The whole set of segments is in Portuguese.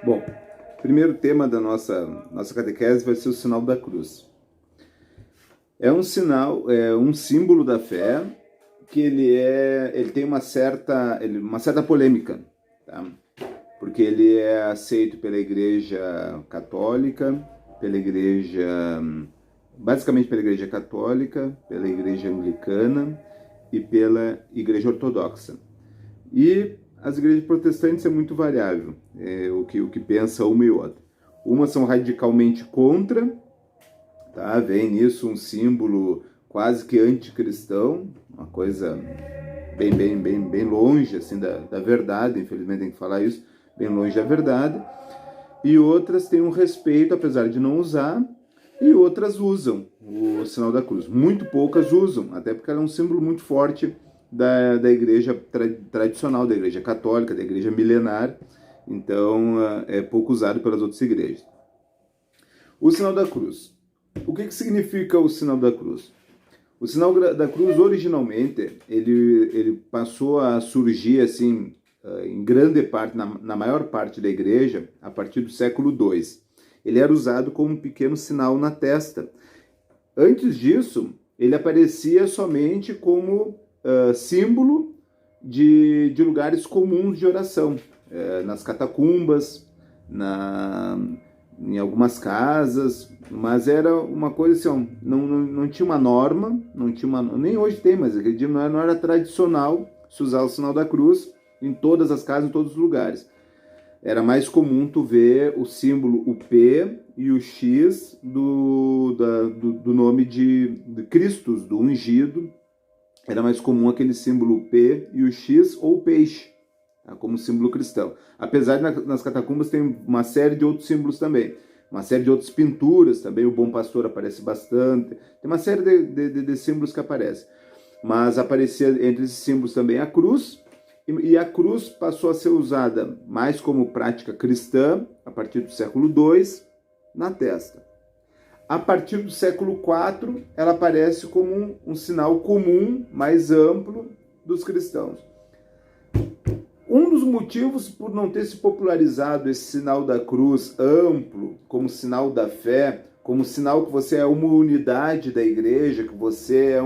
Bom, o primeiro tema da nossa catequese vai ser o sinal da cruz. É um sinal, é um símbolo da fé que ele tem uma certa polêmica, tá? Porque ele é aceito pela Igreja Católica, basicamente pela Igreja Católica, pela Igreja Anglicana e pela Igreja Ortodoxa. E as igrejas protestantes é muito variável, o que pensa uma e outra. Umas são radicalmente contra, tá? Vem nisso um símbolo quase que anticristão, uma coisa bem longe assim, da verdade, infelizmente tem que falar isso, bem longe da verdade. E outras têm um respeito, apesar de não usar, e outras usam o sinal da cruz. Muito poucas usam, até porque ela é um símbolo muito forte da igreja tradicional, da igreja católica, da igreja milenar, então é pouco usado pelas outras igrejas. O sinal da cruz. O que significa o sinal da cruz? O sinal da cruz, originalmente, ele passou a surgir assim, em grande parte, na maior parte da igreja, a partir do século II. Ele era usado como um pequeno sinal na testa. Antes disso, ele aparecia somente como símbolo de lugares comuns de oração, nas catacumbas, em algumas casas, mas era uma coisa assim, ó, não tinha uma norma, nem hoje tem, mas aquele dia não era tradicional se usar o sinal da cruz em todas as casas, em todos os lugares. Era mais comum tu ver o símbolo, o P e o X do nome de Cristo, do ungido. Era mais comum aquele símbolo P e o X ou o peixe, tá? Como símbolo cristão. Apesar de nas catacumbas tem uma série de outros símbolos também. Uma série de outras pinturas também, o Bom Pastor aparece bastante. Tem uma série de símbolos que aparecem. Mas aparecia entre esses símbolos também a cruz, e a cruz passou a ser usada mais como prática cristã, a partir do século II, na testa. A partir do século IV, ela aparece como um sinal comum, mais amplo, dos cristãos. Um dos motivos por não ter se popularizado esse sinal da cruz amplo, como sinal da fé, como sinal que você é uma unidade da igreja, que você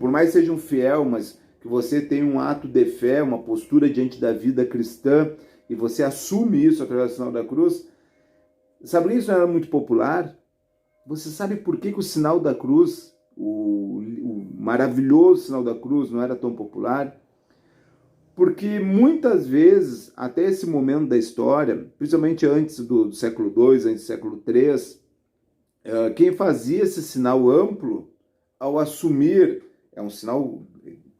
por mais que seja um fiel, mas que você tem um ato de fé, uma postura diante da vida cristã, e você assume isso através do sinal da cruz. Sabe que isso não era muito popular? Você sabe por que o sinal da cruz, o maravilhoso sinal da cruz, não era tão popular? Porque muitas vezes, até esse momento da história, principalmente antes do século II, antes do século III, quem fazia esse sinal amplo, ao assumir, é um sinal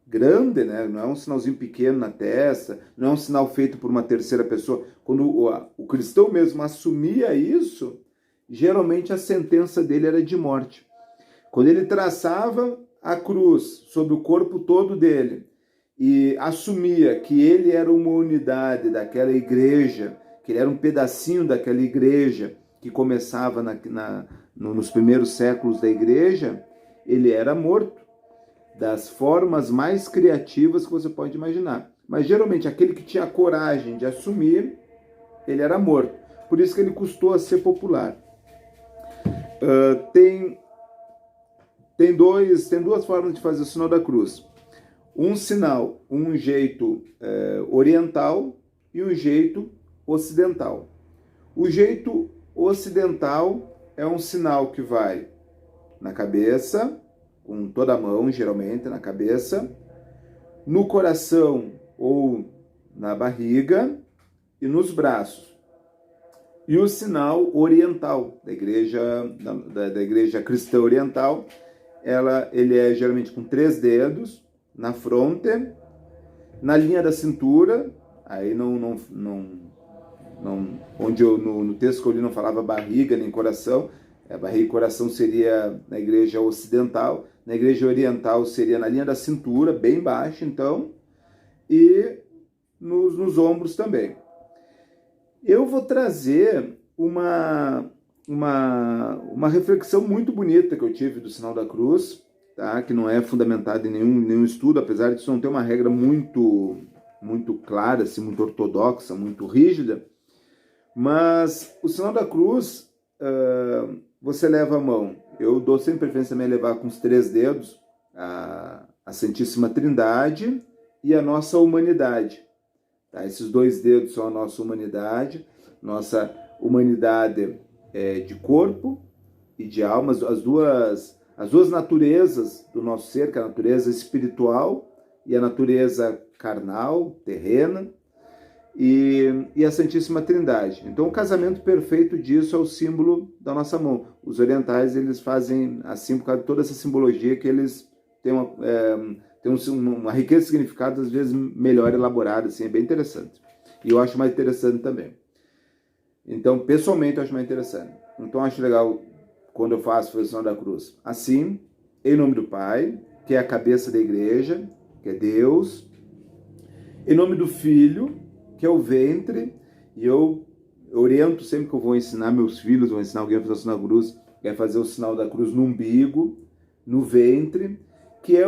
grande, né? Não é um sinalzinho pequeno na testa, não é um sinal feito por uma terceira pessoa. Quando o cristão mesmo assumia isso, geralmente a sentença dele era de morte. Quando ele traçava a cruz sobre o corpo todo dele e assumia que ele era uma unidade daquela igreja, que ele era um pedacinho daquela igreja que começava nos primeiros séculos da igreja, ele era morto, das formas mais criativas que você pode imaginar. Mas geralmente aquele que tinha a coragem de assumir, ele era morto. Por isso que ele custou a ser popular. Tem duas formas de fazer o sinal da cruz. Um sinal, um jeito oriental e um jeito ocidental. O jeito ocidental é um sinal que vai na cabeça, com toda a mão, geralmente, na cabeça, no coração ou na barriga e nos braços. E o sinal oriental, da igreja cristã oriental, ele é geralmente com 3 dedos, na fronte, na linha da cintura, aí onde no texto que eu li não falava barriga nem coração, a barriga e coração seria na igreja ocidental, na igreja oriental seria na linha da cintura, bem baixa, então, e nos ombros também. Eu vou trazer uma reflexão muito bonita que eu tive do sinal da cruz, tá? Que não é fundamentada em nenhum estudo, apesar de isso não ter uma regra muito muito clara, assim, muito ortodoxa, muito rígida, mas o sinal da cruz, você leva a mão. Eu dou sempre preferência também a levar com os 3 dedos a Santíssima Trindade e a nossa humanidade. Tá? Esses 2 dedos são a nossa humanidade de corpo e de alma, as duas naturezas do nosso ser, que é a natureza espiritual e a natureza carnal, terrena, e a Santíssima Trindade. Então, o casamento perfeito disso é o símbolo da nossa mão. Os orientais, eles fazem assim por causa de toda essa simbologia que eles têm uma riqueza de significados, às vezes, melhor elaborada, assim, é bem interessante. E eu acho mais interessante também. Então, pessoalmente, eu acho mais interessante. Então, eu acho legal quando eu faço a sinal da cruz. Assim, em nome do Pai, que é a cabeça da igreja, que é Deus. Em nome do Filho, que é o ventre. E eu oriento sempre que eu vou ensinar meus filhos, vou ensinar alguém a fazer o sinal da cruz, é fazer o sinal da cruz no umbigo, no ventre, que é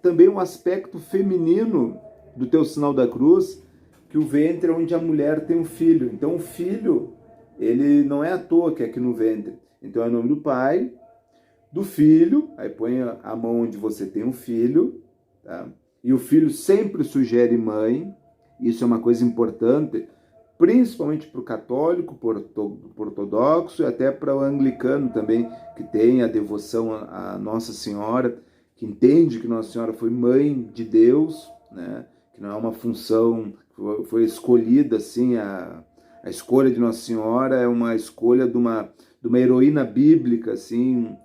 também um aspecto feminino do teu sinal da cruz, que o ventre é onde a mulher tem um filho. Então, o filho, ele não é à toa que é aqui no ventre. Então, é o nome do Pai, do Filho, aí põe a mão onde você tem um filho, tá? E o filho sempre sugere mãe, isso é uma coisa importante, principalmente para o católico, para o ortodoxo e até para o anglicano também, que tem a devoção à Nossa Senhora, que entende que Nossa Senhora foi mãe de Deus, né? Que não é uma função, foi escolhida assim, a escolha de Nossa Senhora é uma escolha de uma heroína bíblica, assim,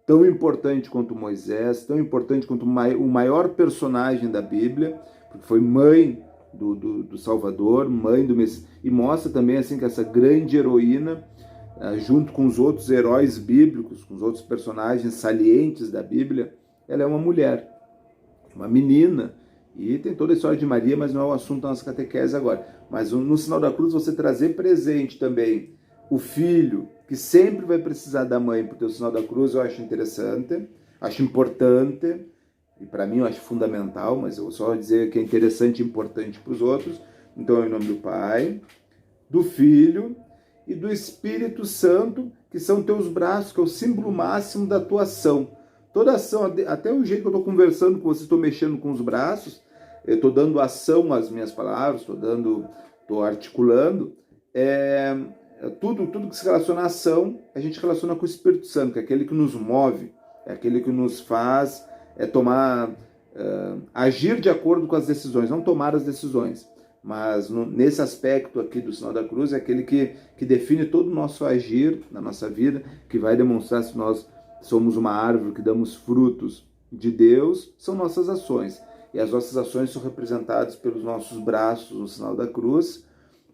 tão importante quanto Moisés, tão importante quanto o maior personagem da Bíblia, porque foi mãe do Salvador, mãe do Messias, e mostra também assim que essa grande heroína, junto com os outros heróis bíblicos, com os outros personagens salientes da Bíblia, ela é uma mulher, uma menina, e tem toda a história de Maria, mas não é o assunto da nossa catequese agora. Mas no sinal da cruz você trazer presente também o filho, que sempre vai precisar da mãe para o teu sinal da cruz, eu acho interessante, acho importante, e para mim eu acho fundamental, mas eu vou só dizer que é interessante e importante para os outros. Então, é em nome do Pai, do Filho e do Espírito Santo, que são teus braços, que é o símbolo máximo da tua ação. Toda ação, até o jeito que eu estou conversando com você, estou mexendo com os braços, eu estou dando ação às minhas palavras, estou articulando, tudo que se relaciona à ação, a gente relaciona com o Espírito Santo, que é aquele que nos move, é aquele que nos faz agir de acordo com as decisões, não tomar as decisões, mas nesse aspecto aqui do sinal da cruz, é aquele que define todo o nosso agir na nossa vida, que vai demonstrar se nós somos uma árvore que damos frutos de Deus, são nossas ações. E as nossas ações são representadas pelos nossos braços no sinal da cruz.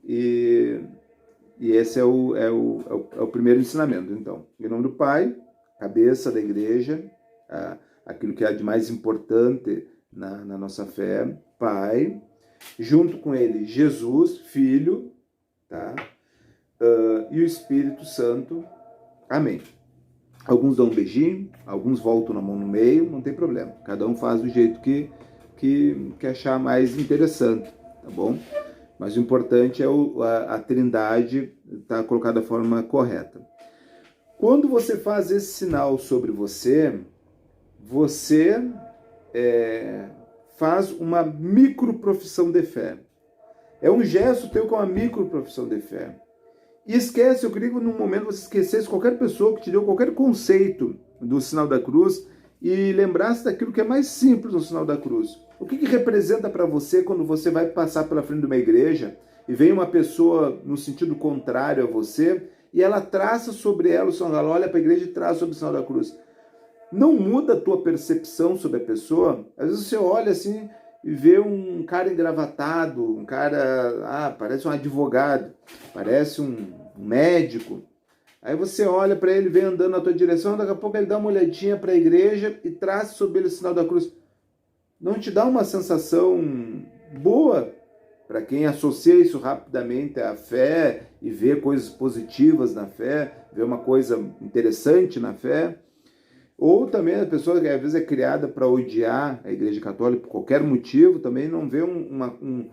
E esse é o primeiro ensinamento. Então, em nome do Pai, cabeça da igreja, aquilo que é de mais importante na nossa fé, Pai, junto com ele, Jesus, Filho, tá? E o Espírito Santo. Amém. Alguns dão um beijinho, alguns voltam na mão no meio, não tem problema. Cada um faz do jeito que achar mais interessante, tá bom? Mas o importante é a Trindade estar colocada da forma correta. Quando você faz esse sinal sobre você faz uma microprofissão de fé. É um gesto teu que é uma microprofissão de fé. E esquece, eu queria que num momento você esquecesse qualquer pessoa que te deu qualquer conceito do sinal da cruz e lembrasse daquilo que é mais simples no sinal da cruz. O que representa para você quando você vai passar pela frente de uma igreja e vem uma pessoa no sentido contrário a você e ela traça sobre ela o sinal, ela olha para a igreja e traça sobre o sinal da cruz. Não muda a tua percepção sobre a pessoa? Às vezes você olha assim e vê um cara engravatado, um cara, parece um advogado, parece um médico. Aí você olha para ele, vem andando na tua direção, daqui a pouco ele dá uma olhadinha para a igreja e traz sobre ele o sinal da cruz. Não te dá uma sensação boa para quem associa isso rapidamente à fé e vê coisas positivas na fé, vê uma coisa interessante na fé? Ou também a pessoa que às vezes é criada para odiar a Igreja Católica por qualquer motivo, também não vê um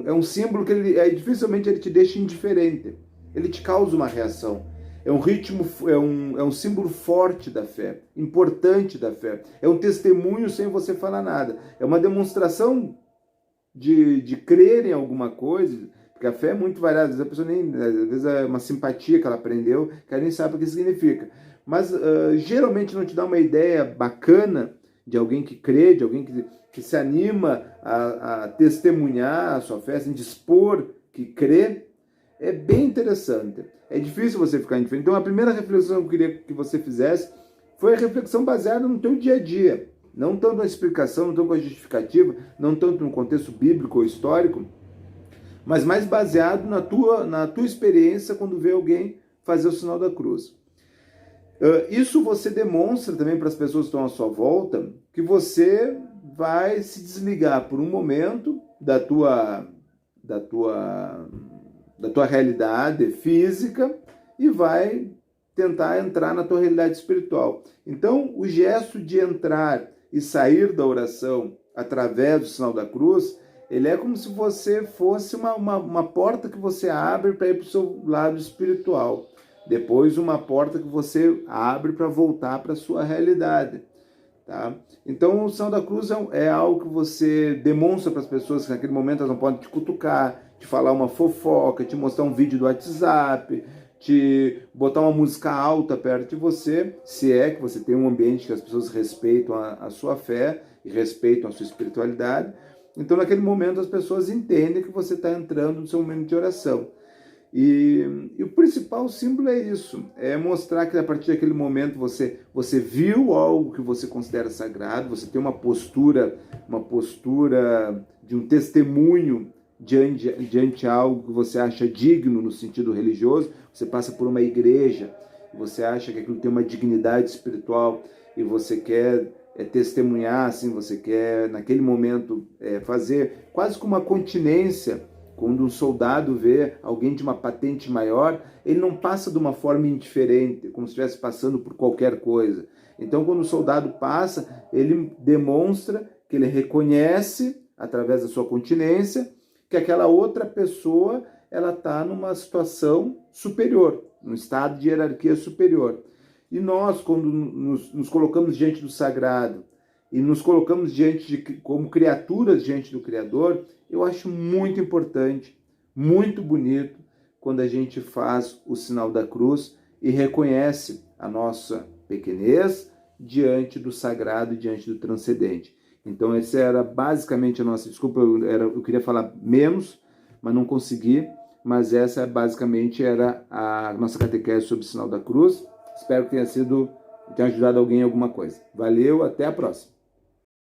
É um símbolo que dificilmente ele te deixa indiferente. Ele te causa uma reação. É um ritmo, é um símbolo forte da fé, importante da fé. É um testemunho sem você falar nada. É uma demonstração de crer em alguma coisa, porque a fé é muito variada. Às vezes a pessoa às vezes é uma simpatia que ela aprendeu, que ela nem sabe o que significa. Mas geralmente não te dá uma ideia bacana de alguém que crê, de alguém que se anima a testemunhar a sua fé, assim, dispor que crê. É bem interessante. É difícil você ficar indiferente. Então a primeira reflexão que eu queria que você fizesse foi a reflexão baseada no teu dia a dia. Não tanto na explicação, não tanto com a justificativa, não tanto no contexto bíblico ou histórico, mas mais baseado na tua experiência quando vê alguém fazer o sinal da cruz. Isso você demonstra também para as pessoas que estão à sua volta que você vai se desligar por um momento da tua realidade física e vai tentar entrar na tua realidade espiritual. Então, o gesto de entrar e sair da oração através do sinal da cruz, ele é como se você fosse uma porta que você abre para ir para o seu lado espiritual. Depois, uma porta que você abre para voltar para a sua realidade. Tá? Então, o sinal da cruz é algo que você demonstra para as pessoas que naquele momento elas não podem te cutucar, te falar uma fofoca, te mostrar um vídeo do WhatsApp, te botar uma música alta perto de você, se é que você tem um ambiente que as pessoas respeitam a sua fé e respeitam a sua espiritualidade. Então, naquele momento, as pessoas entendem que você está entrando no seu momento de oração. E o principal símbolo é isso, é mostrar que a partir daquele momento você viu algo que você considera sagrado, você tem uma postura de um testemunho diante algo que você acha digno no sentido religioso. Você passa por uma igreja, você acha que aquilo tem uma dignidade espiritual e você quer testemunhar, assim, você quer naquele momento fazer quase como uma continência. Quando um soldado vê alguém de uma patente maior, ele não passa de uma forma indiferente, como se estivesse passando por qualquer coisa. Então, quando o soldado passa, ele demonstra que ele reconhece, através da sua continência, que aquela outra pessoa ela está numa situação superior, num estado de hierarquia superior. E nós, quando nos colocamos diante do sagrado e nos colocamos como criaturas diante do Criador, eu acho muito importante, muito bonito, quando a gente faz o sinal da cruz e reconhece a nossa pequenez diante do sagrado e diante do transcendente. Então, essa era basicamente a nossa... Desculpa, eu queria falar menos, mas não consegui. Mas essa basicamente era a nossa catequese sobre o sinal da cruz. Espero que tenha ajudado alguém em alguma coisa. Valeu, até a próxima.